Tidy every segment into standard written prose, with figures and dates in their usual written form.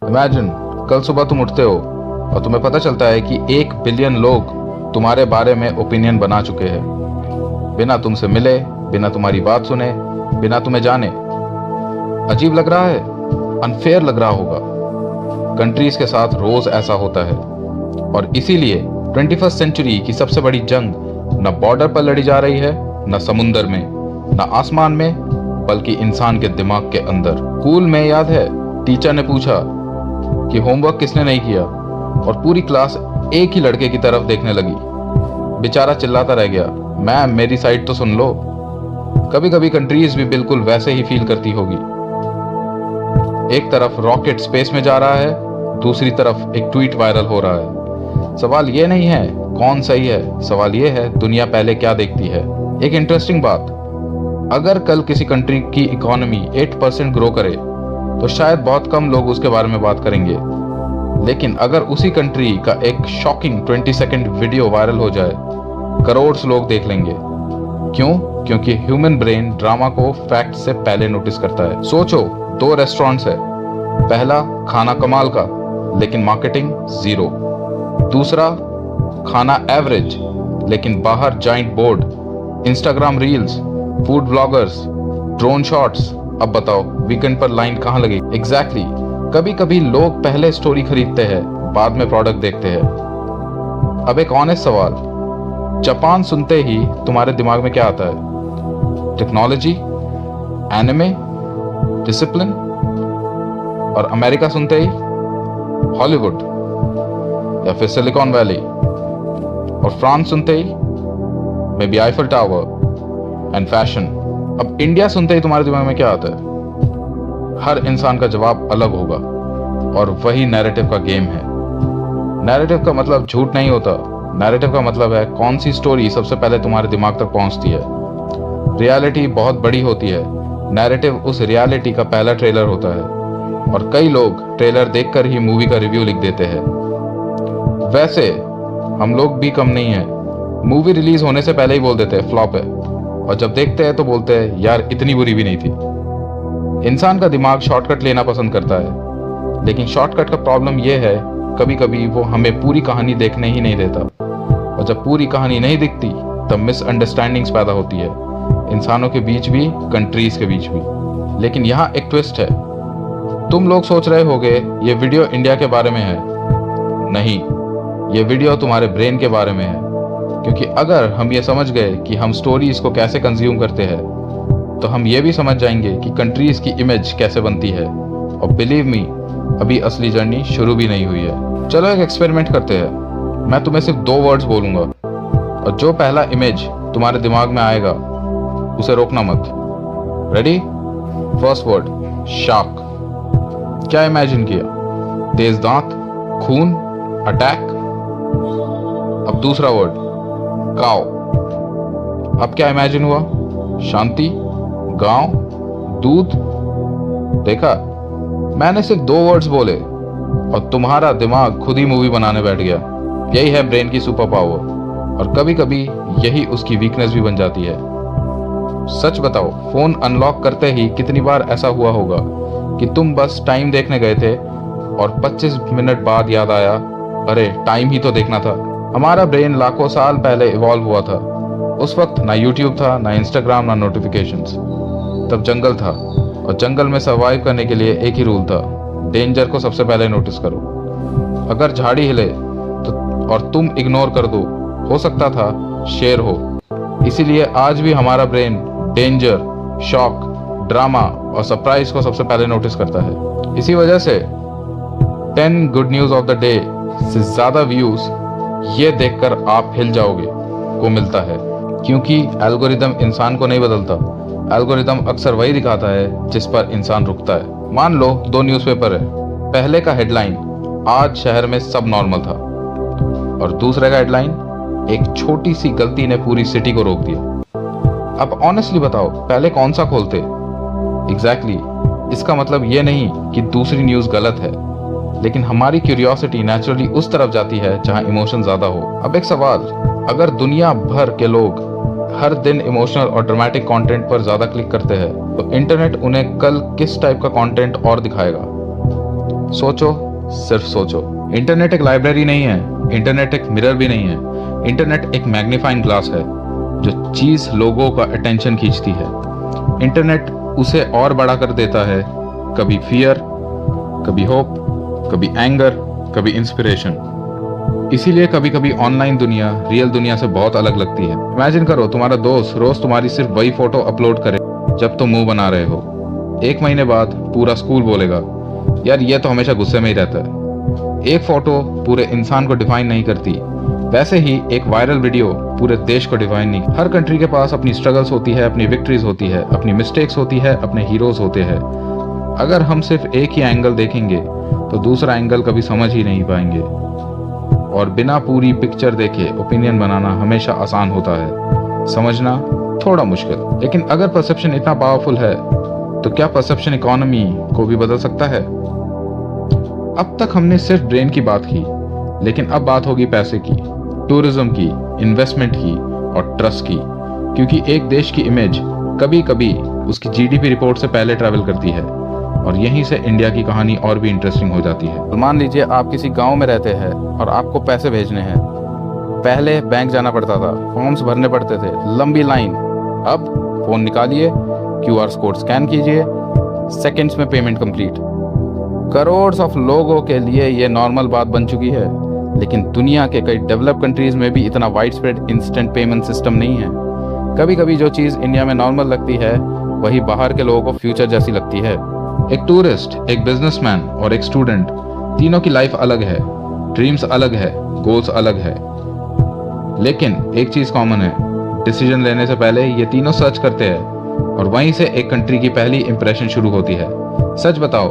Imagine कल सुबह तुम उठते हो और तुम्हें पता चलता है कि 1 बिलियन लोग तुम्हारे बारे में ओपिनियन बना चुके हैं, बिना तुमसे मिले, बिना तुम्हारी बात सुने, बिना तुम्हें जाने। अजीब लग रहा है, अनफेयर लग रहा होगा। कंट्रीज के साथ रोज ऐसा होता है और इसीलिए 21st सेंचुरी की सबसे बड़ी जंग न बॉर्डर पर लड़ी जा रही है, न समुंदर में, न आसमान में, बल्कि इंसान के दिमाग के अंदर। स्कूल में याद है टीचर ने पूछा कि होमवर्क किसने नहीं किया और पूरी क्लास एक ही लड़के की तरफ देखने लगी। बेचारा चिल्लाता रह गया, मैम मेरी साइड तो सुन लो। कभी कभी कंट्रीज भी बिल्कुल वैसे ही फील करती होगी। एक तरफ रॉकेट स्पेस में जा रहा है, दूसरी तरफ एक ट्वीट वायरल हो रहा है। सवाल ये नहीं है कौन सही है, सवाल ये है दुनिया पहले क्या देखती है। एक इंटरेस्टिंग बात, अगर कल किसी कंट्री की इकोनॉमी 8% ग्रो करे तो शायद बहुत कम लोग उसके बारे में बात करेंगे, लेकिन अगर उसी कंट्री का एक शॉकिंग 20 सेकंड वीडियो वायरल हो जाए, करोड़ लोग देख लेंगे। क्यों? क्योंकि ह्यूमन ब्रेन ड्रामा को फैक्ट से पहले नोटिस करता है। सोचो 2 रेस्टोरेंट्स है, पहला खाना कमाल का लेकिन मार्केटिंग जीरो, दूसरा खाना एवरेज लेकिन बाहर giant board, Instagram reels, food bloggers, drone shots. अब बताओ वीकेंड पर लाइन कहाँ लगेगी? एग्जैक्टली। कभी कभी लोग पहले स्टोरी खरीदते हैं, बाद में प्रोडक्ट देखते हैं। अब एक ऑनेस्ट सवाल, जापान सुनते ही तुम्हारे दिमाग में क्या आता है? Technology, anime, discipline? और अमेरिका सुनते ही हॉलीवुड या फिर सिलिकॉन वैली? और फ्रांस सुनते ही maybe Eiffel tower and fashion? अब इंडिया सुनते ही तुम्हारे दिमाग में क्या आता है? हर इंसान का जवाब अलग होगा और वही नैरेटिव का गेम है। नैरेटिव का मतलब झूठ नहीं होता, नैरेटिव का मतलब है कौन सी स्टोरी सबसे पहले तुम्हारे दिमाग तक पहुंचती है। रियलिटी बहुत बड़ी होती है, नैरेटिव उस रियलिटी का पहला ट्रेलर होता है और कई लोग ट्रेलर देखकर ही मूवी का रिव्यू लिख देते हैं। वैसे हम लोग भी कम नहीं है, मूवी रिलीज होने से पहले ही बोल देते हैं फ्लॉप है, और जब देखते हैं तो बोलते हैं यार इतनी बुरी भी नहीं थी। इंसान का दिमाग शॉर्टकट लेना पसंद करता है, लेकिन शॉर्टकट का प्रॉब्लम यह है कभी कभी वो हमें पूरी कहानी देखने ही नहीं देता, और जब पूरी कहानी नहीं दिखती तब मिसअंडरस्टैंडिंग्स पैदा होती है, इंसानों के बीच भी, कंट्रीज के बीच भी। लेकिन यहाँ एक ट्विस्ट है। तुम लोग सोच रहे होगे ये वीडियो इंडिया के बारे में है। नहीं, ये वीडियो तुम्हारे ब्रेन के बारे में है, क्योंकि अगर हम ये समझ गए कि हम स्टोरीज को कैसे कंज्यूम करते हैं तो हम ये भी समझ जाएंगे कि कंट्रीज की इमेज कैसे बनती है। और बिलीव मी, अभी असली जर्नी शुरू भी नहीं हुई है। चलो एक एक्सपेरिमेंट करते हैं। मैं तुम्हें सिर्फ 2 वर्ड्स बोलूंगा और जो पहला इमेज तुम्हारे दिमाग में आएगा उसे रोकना मत। रेडी? First word shark. क्या इमेजिन किया? तेज दांत, खून, अटैक। अब दूसरा वर्ड काव। अब क्या इमेजिन हुआ? शांति, गांव, दूध। देखा, मैंने सिर्फ 2 वर्ड्स बोले और तुम्हारा दिमाग खुद ही मूवी बनाने बैठ गया। यही है ब्रेन की सुपर पावर, और कभी कभी यही उसकी वीकनेस भी बन जाती है। सच बताओ, फोन अनलॉक करते ही कितनी बार ऐसा हुआ होगा कि तुम बस टाइम देखने गए थे और 25 मिनट बाद याद आया, अरे टाइम ही तो देखना था। हमारा ब्रेन लाखों साल पहले इवॉल्व हुआ था। उस वक्त ना यूट्यूब था, ना इंस्टाग्राम, ना नोटिफिकेशंस। तब जंगल था, और जंगल में सर्वाइव करने के लिए एक ही रूल था, डेंजर को सबसे पहले नोटिस करो। अगर झाड़ी हिले तो और तुम इग्नोर कर दो, हो सकता था शेर हो। इसीलिए आज भी हमारा ब्रेन डेंजर, शॉक, ड्रामा और सरप्राइज को सबसे पहले नोटिस करता है। इसी वजह से 10 good news of the day से ज्यादा व्यूज ये देखकर आप हिल जाओगे को मिलता है, क्योंकि एल्गोरिदम इंसान को नहीं बदलता। एल्गोरिदम अक्सर वही दिखाता है जिस पर इंसान रुकता है। मान लो 2 न्यूज़पेपर है, पहले का हेडलाइन आज शहर में सब नॉर्मल था, और दूसरे का हेडलाइन एक छोटी सी गलती ने पूरी सिटी को रोक दिया। अब ऑनेस्टली बताओ, पहले कौन सा खोलते? एग्जैक्टली। इसका मतलब ये नहीं कि दूसरी न्यूज़ गलत है, लेकिन हमारी क्यूरियोसिटी नेचुरली उस तरफ जाती है जहां इमोशन ज्यादा हो। अब एक सवाल, अगर दुनिया भर के लोग हर दिन इमोशनल और ड्रामेटिक कंटेंट पर ज्यादा क्लिक करते हैं तो इंटरनेट उन्हें कल किस टाइप का कंटेंट और दिखाएगा? सोचो, सिर्फ सोचो। इंटरनेट एक लाइब्रेरी नहीं है, इंटरनेट एक मिरर भी नहीं है। इंटरनेट एक मैग्नीफाइंग ग्लास है जो चीज लोगों का अटेंशन खींचती है। इंटरनेट उसे और बड़ा कर देता है, कभी फियर, कभी होप, कभी एंगर, कभी इंस्पिरेशन। इसीलिए कभी कभी ऑनलाइन दुनिया रियल दुनिया से बहुत अलग लगती है। इमेजिन करो, तुम्हारा दोस्त रोज तुम्हारी सिर्फ वही फोटो अपलोड करे जब तुम मुंह बना रहे हो। 1 महीने बाद पूरा स्कूल बोलेगा, यार ये तो हमेशा गुस्से में ही रहता है। एक फोटो पूरे इंसान को डिफाइन नहीं करती, वैसे ही एक वायरल वीडियो पूरे देश को डिफाइन नहीं। हर कंट्री के पास अपनी स्ट्रगल्स होती है, अपनी विक्ट्रीज होती है, अपनी मिस्टेक्स होती है, अपने हीरोज होते हैं। अगर हम सिर्फ एक ही एंगल देखेंगे तो दूसरा एंगल कभी समझ ही नहीं पाएंगे। और बिना पूरी पिक्चर देखे ओपिनियन बनाना हमेशा आसान होता है, समझना थोड़ा मुश्किल। लेकिन अगर परसेप्शन इतना पावरफुल है तो क्या परसेप्शन इकोनॉमी को भी बदल सकता है? अब तक हमने सिर्फ ब्रेन की बात की, लेकिन अब बात होगी पैसे की, टूरिज्म की, इन्वेस्टमेंट की और ट्रस्ट की। क्योंकि एक देश की इमेज कभी कभी उसकी जीडीपी रिपोर्ट से पहले ट्रैवल करती है। और यहीं से इंडिया की कहानी और भी इंटरेस्टिंग हो जाती है। तो मान लीजिए आप किसी गांव में रहते हैं और आपको पैसे भेजने हैं। पहले बैंक जाना पड़ता था, फॉर्म्स भरने पड़ते थे, लंबी लाइन। अब फोन निकालिए, क्यूआर कोड स्कैन कीजिए, सेकंड्स में पेमेंट कंप्लीट। करोड़ ऑफ लोगों के लिए ये नॉर्मल बात बन चुकी है। लेकिन दुनिया के कई डेवलप कंट्रीज में भी इतना wide spread instant payment system नहीं है। कभी कभी जो चीज़ इंडिया में नॉर्मल लगती है वही बाहर के लोगों को फ्यूचर जैसी लगती है। एक टूरिस्ट, एक बिजनेसमैन और एक स्टूडेंट, तीनों की लाइफ अलग है, ड्रीम्स अलग है, गोल्स अलग है। लेकिन एक चीज कॉमन है, डिसीजन लेने से पहले ये तीनों सर्च करते हैं और वहीं से एक कंट्री की पहली इंप्रेशन शुरू होती है। सच बताओ,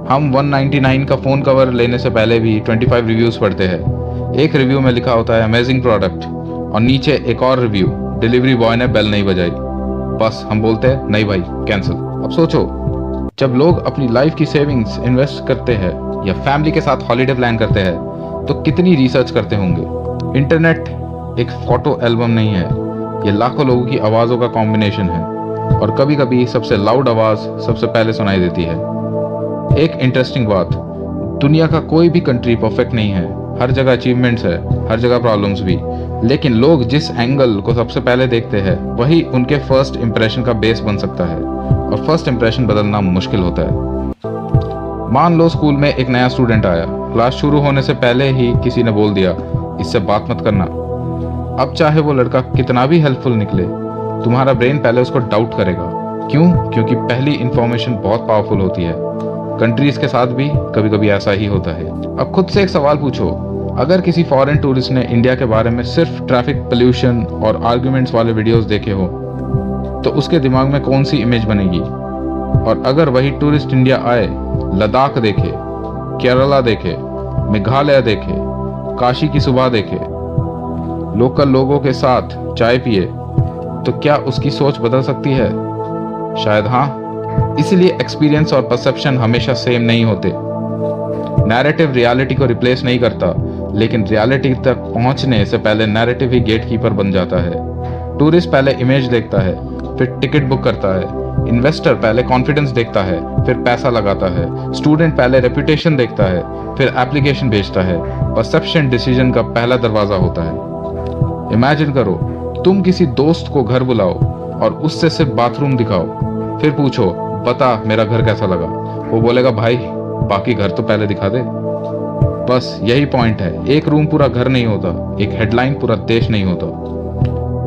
हम 199 का फोन कवर लेने से पहले भी 25 रिव्यूज पढ़ते हैं। एक रिव्यू में लिखा होता है अमेजिंग प्रोडक्ट और नीचे एक और रिव्यू, डिलीवरी बॉय ने बेल नहीं बजाई। बस हम बोलते हैं नहीं भाई, कैंसिल। अब सोचो, जब लोग अपनी लाइफ की सेविंग्स इन्वेस्ट करते हैं या फैमिली के साथ हॉलीडे प्लान करते हैं तो कितनी रिसर्च करते होंगे। इंटरनेट एक फोटो एल्बम नहीं है, ये लाखों लोगों की आवाज़ों का कॉम्बिनेशन है और कभी कभी सबसे लाउड आवाज़ सबसे पहले सुनाई देती है। एक इंटरेस्टिंग बात, दुनिया का कोई भी कंट्री परफेक्ट नहीं है। हर जगह अचीवमेंट्स है, हर जगह प्रॉब्लम्स भी। लेकिन लोग जिस एंगल को सबसे पहले देखते हैं वही उनके फर्स्ट इंप्रेशन का बेस बन सकता है और फर्स्ट इंप्रेशन बदलना मुश्किल होता है। मान लो स्कूल में एक नया स्टूडेंट आया, क्लास शुरू होने से पहले ही किसी ने बोल दिया इससे बात मत करना। अब चाहे वो लड़का कितना भी हेल्पफुल निकले, तुम्हारा ब्रेन पहले उसको डाउट करेगा। क्यों? क्योंकि पहली इंफॉर्मेशन बहुत पावरफुल होती है। कंट्रीज के साथ भी कभी कभी ऐसा ही होता है। अब खुद से एक सवाल पूछो, अगर किसी फॉरेन टूरिस्ट ने इंडिया के बारे में सिर्फ ट्रैफिक, पोल्यूशन और आर्ग्यूमेंट्स वाले वीडियोस देखे हो तो उसके दिमाग में कौन सी इमेज बनेगी? और अगर वही टूरिस्ट इंडिया आए, लद्दाख देखे, केरला देखे, मेघालय देखे, काशी की सुबह देखे, लोकल लोगों के साथ चाय पिए, तो क्या उसकी सोच बदल सकती है? शायद हाँ। इसीलिए एक्सपीरियंस और परसेप्शन हमेशा सेम नहीं होते। नैरेटिव रियलिटी को रिप्लेस नहीं करता, लेकिन रियलिटी तक पहुंचने से पहले नैरेटिव ही गेटकीपर बन जाता है। टूरिस्ट पहले इमेज देखता है, फिर टिकट बुक करता है। इन्वेस्टर पहले कॉन्फिडेंस देखता है, फिर पैसा लगाता है। स्टूडेंट पहले रेपुटेशन देखता है, फिर एप्लीकेशन भेजता है। परसेप्शन डिसीजन का पहला दरवाजा होता है। इमेजिन करो, तुम किसी दोस्त को घर बुलाओ और उससे सिर्फ बाथरूम दिखाओ, फिर पूछो बता मेरा घर कैसा लगा। वो बोलेगा भाई बाकी घर तो पहले दिखा दे। बस यही पॉइंट है, एक रूम पूरा घर नहीं होता, एक हेडलाइन पूरा देश नहीं होता।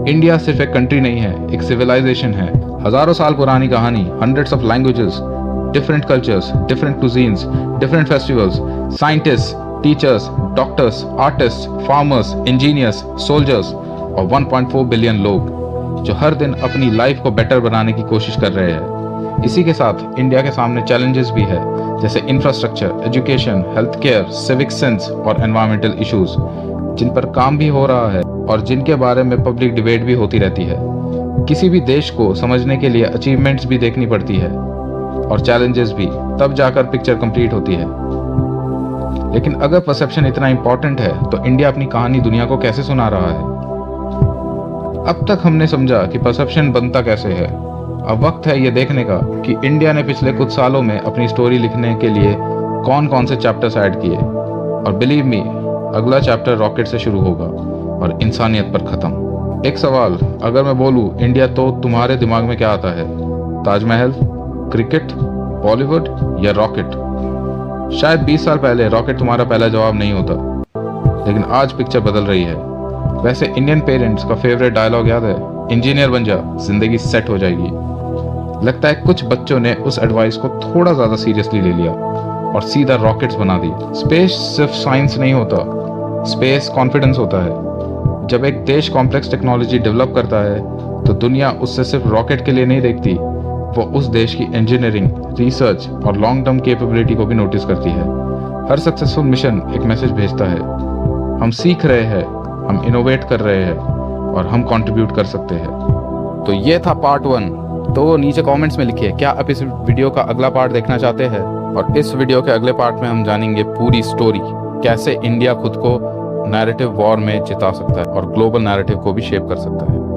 इंडिया सिर्फ एक कंट्री नहीं है, एक सिविलाइजेशन है। हजारों साल पुरानी कहानी, hundreds of languages, different cultures, different cuisines, different festivals, scientist, teachers, doctors, artist, farmers, engineers, soldiers और 1.4 बिलियन लोग जो हर दिन अपनी लाइफ को बेटर बनाने की कोशिश कर रहे हैं। इसी के साथ इंडिया के सामने चैलेंजेस भी है, जैसे infrastructure, education, health care, civic sense और एनवायरमेंटल इश्यूज, जिन पर काम भी हो रहा है और जिनके बारे में पब्लिक डिबेट भी होती रहती है। किसी भी देश को समझने के लिए अचीवमेंट्स भी देखनी पड़ती है और चैलेंजेस भी, तब जाकर पिक्चर कंप्लीट होती है। लेकिन अगर परसेप्शन इतना इंपॉर्टेंट है तो इंडिया अपनी कहानी दुनिया को कैसे सुना रहा है? अब तक हमने समझा कि परसेप्शन बनता कैसे है। अब वक्त है ये देखने का कि इंडिया ने पिछले कुछ सालों में अपनी स्टोरी लिखने के लिए कौन कौन से चैप्टर्स ऐड किए, और बिलीव मी अगला चैप्टर रॉकेट से शुरू होगा और इंसानियत पर ख़त्म। एक सवाल, अगर मैं बोलूँ इंडिया तो तुम्हारे दिमाग में क्या आता है? ताजमहल, क्रिकेट, बॉलीवुड या रॉकेट? शायद 20 साल पहले रॉकेट तुम्हारा पहला जवाब नहीं होता, लेकिन आज पिक्चर बदल रही है। वैसे इंडियन पेरेंट्स का फेवरेट डायलॉग याद है? इंजीनियर बन जा, जिंदगी सेट हो जाएगी। लगता है कुछ बच्चों ने उस एडवाइस को थोड़ा ज़्यादा सीरियसली ले लिया और सीधा रॉकेट्स बना दिए। स्पेस सिर्फ साइंस नहीं होता, स्पेस कॉन्फिडेंस होता है। जब एक देश कॉम्प्लेक्स टेक्नोलॉजी डेवलप करता है तो दुनिया उससे सिर्फ रॉकेट के लिए नहीं देखती, वो उस देश की इंजीनियरिंग, रिसर्च और लॉन्ग टर्म कैपेबिलिटी को भी नोटिस करती है। हर सक्सेसफुल मिशन एक मैसेज भेजता है, हम सीख रहे हैं, हम इनोवेट कर रहे हैं और हम कंट्रीब्यूट कर सकते हैं। तो ये था पार्ट 1। तो नीचे कमेंट्स में लिखिए क्या आप इस वीडियो का अगला पार्ट देखना चाहते हैं। और इस वीडियो के अगले पार्ट में हम जानेंगे पूरी स्टोरी, कैसे इंडिया खुद को नैरेटिव वॉर में जिता सकता है और ग्लोबल नैरेटिव को भी शेप कर सकता है।